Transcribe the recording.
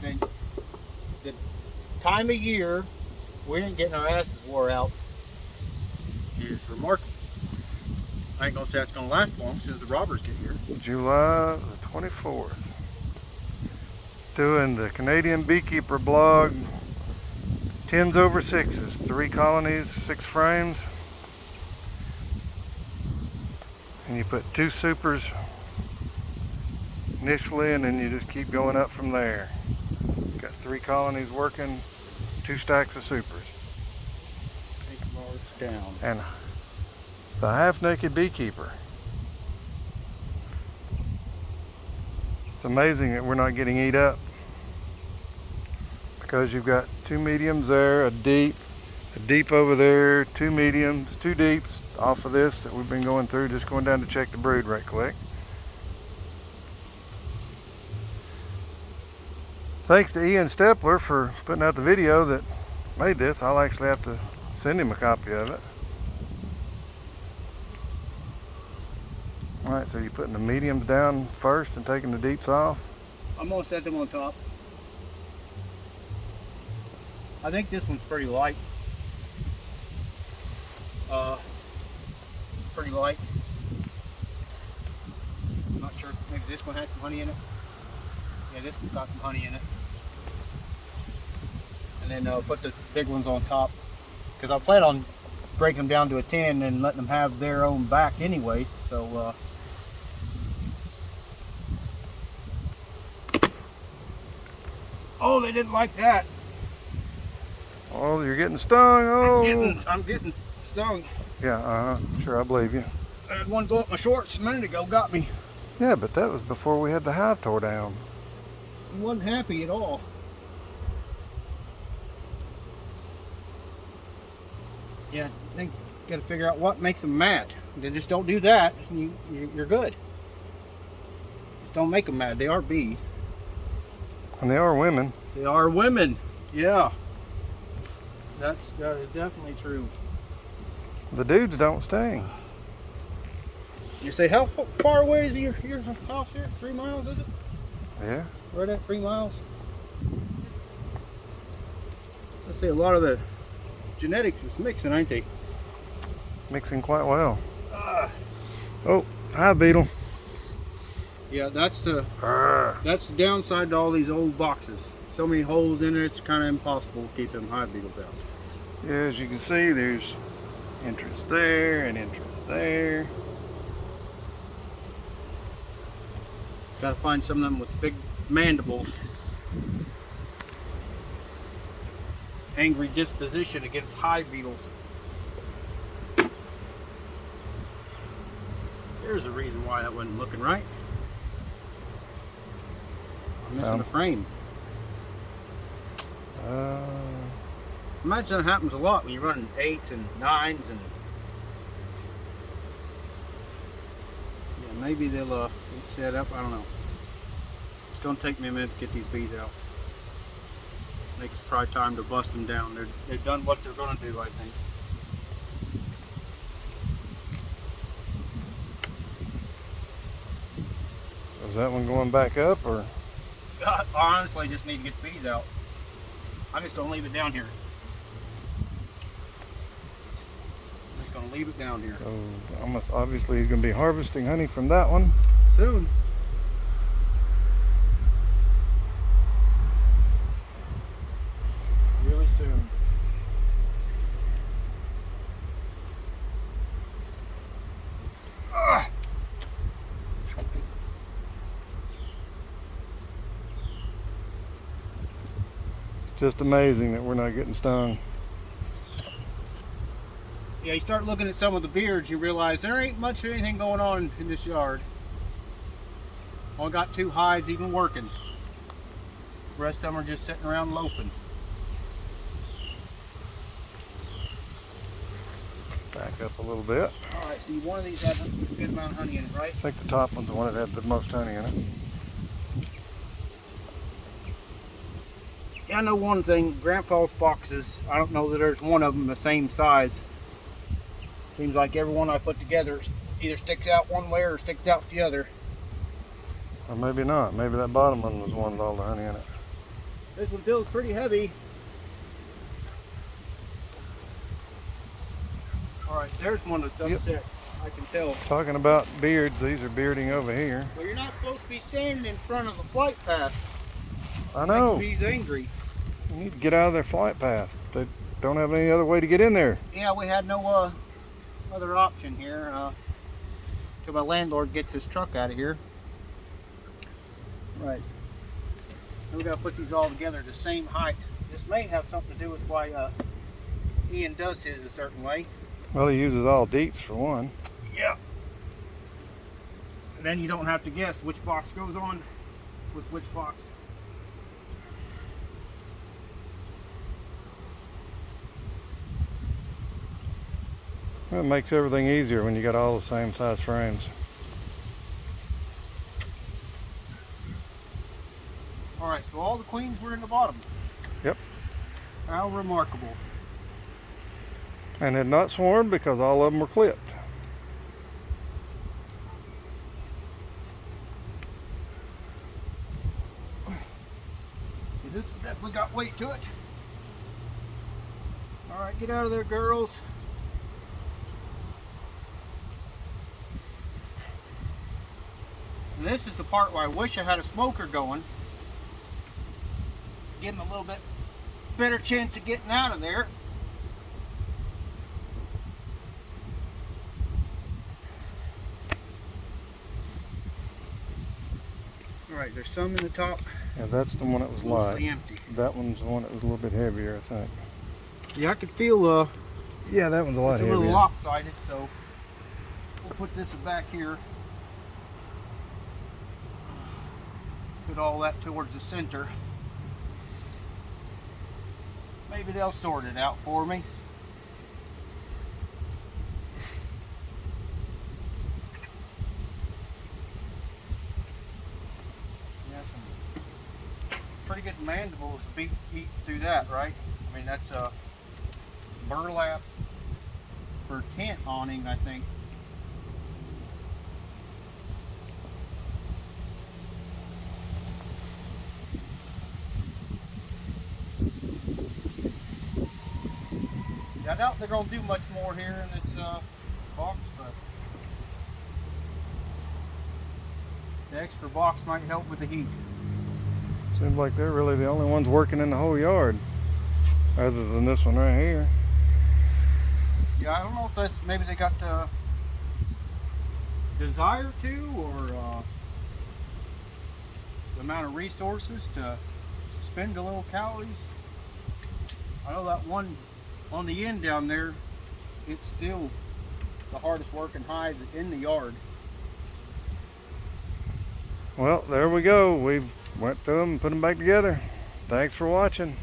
I mean, the time of year we ain't getting our asses wore out is remarkable. I ain't gonna say it's gonna last long as soon as the robbers get here. July the 24th. Doing the Canadian Beekeeper blog, 10s over 6s, 3 colonies, 6 frames. And you put 2 supers initially, and then you just keep going up from there. Got 3 colonies working, 2 stacks of supers. Take bars down. And the half-naked beekeeper. It's amazing that we're not getting eat up, because you've got 2 mediums there, a deep over there, 2 mediums, 2 deeps off of this that we've been going through, just going down to check the brood right quick. Thanks to Ian Stepler for putting out the video that made this. I'll actually have to send him a copy of it. Alright, so you're putting the mediums down first and taking the deeps off? I'm gonna set them on top. I think this one's pretty light. Pretty light. I'm not sure. Maybe this one had some honey in it. Yeah, this one's got some honey in it. And then put the big ones on top, because I plan on breaking them down to a 10 and letting them have their own back anyways. So oh, they didn't like that. Oh, you're getting stung. Oh, I'm getting stung. Yeah, sure, I believe you. I had one go up my shorts a minute ago, got me. Yeah, but that was before we had the hive tore down. I wasn't happy at all. Yeah, I think you got to figure out what makes them mad. They just don't do that, and you're good. Just don't make them mad. They are bees. And they are women. They are women. Yeah. That is definitely true. The dudes don't sting. You say, how far away is your house here? 3 miles, is it? Yeah. Right at 3 miles. Let's say a lot of the genetics is mixing, ain't they? Mixing quite well. Oh, hi beetle. Yeah, that's the downside to all these old boxes. So many holes in it, it's kind of impossible to keep them hive beetles out. Yeah, as you can see, there's entrance there and entrance there. Got to find some of them with big mandibles. Angry disposition against hive beetles. There's a reason why that wasn't looking right. I'm missing the frame. Imagine that happens a lot when you're running 8s and 9s, and yeah, maybe they'll set up. I don't know. It's gonna take me a minute to get these bees out. I think it's probably time to bust them down. They've done what they're gonna do, I think. So is that one going back up, or? I honestly just need to get the bees out. I'm just gonna leave it down here. I'm just gonna leave it down here. So almost obviously he's going to be harvesting honey from that one. Soon. Really soon. It's just amazing that we're not getting stung. Yeah, you start looking at some of the beards, you realize there ain't much of anything going on in this yard. Only got 2 hives even working. The rest of them are just sitting around loafing. Back up a little bit. Alright, see, one of these has a good amount of honey in it, right? I think the top one's the one that had the most honey in it. Yeah, I know one thing, Grandpa's boxes, I don't know that there's one of them the same size. Seems like every one I put together either sticks out one way or sticks out the other. Or maybe not. Maybe that bottom one was one with all the honey in it. This one feels pretty heavy. Alright, there's one that's upset. I can tell. Talking about beards, these are bearding over here. Well, you're not supposed to be standing in front of the flight path. I know. He's angry. You need to get out of their flight path. They don't have any other way to get in there. Yeah, we had no other option here till my landlord gets his truck out of here. Right. Now we got to put these all together the same height. This may have something to do with why Ian does his a certain way. Well, he uses all deeps for one. Yeah. And then you don't have to guess which box goes on with which box. Well, it makes everything easier when you got all the same size frames. Alright, so all the queens were in the bottom. Yep. How remarkable. And had not swarmed because all of them were clipped. This has definitely got weight to it. Alright, get out of there, girls. And this is the part where I wish I had a smoker going. Give them a little bit better chance of getting out of there. Alright, there's some in the top. Yeah, that's the one that was light. Mostly empty. That one's the one that was a little bit heavier, I think. Yeah, I could feel Yeah, that one's a lot it's a heavier. little lopsided, so we'll put this back here. Put all that towards the center. Maybe they'll sort it out for me. Yeah, some pretty good mandibles to eat through that, right? I mean, that's a burlap for tent awning, I think. I doubt they're going to do much more here in this box, but the extra box might help with the heat. Seems like they're really the only ones working in the whole yard, other than this one right here. Yeah, I don't know if that's, maybe they got the desire to, or the amount of resources to spend a little calories. I know that one on the end down there, it's still the hardest working hive in the yard. Well, there we go. We've went through them and put them back together. Thanks for watching.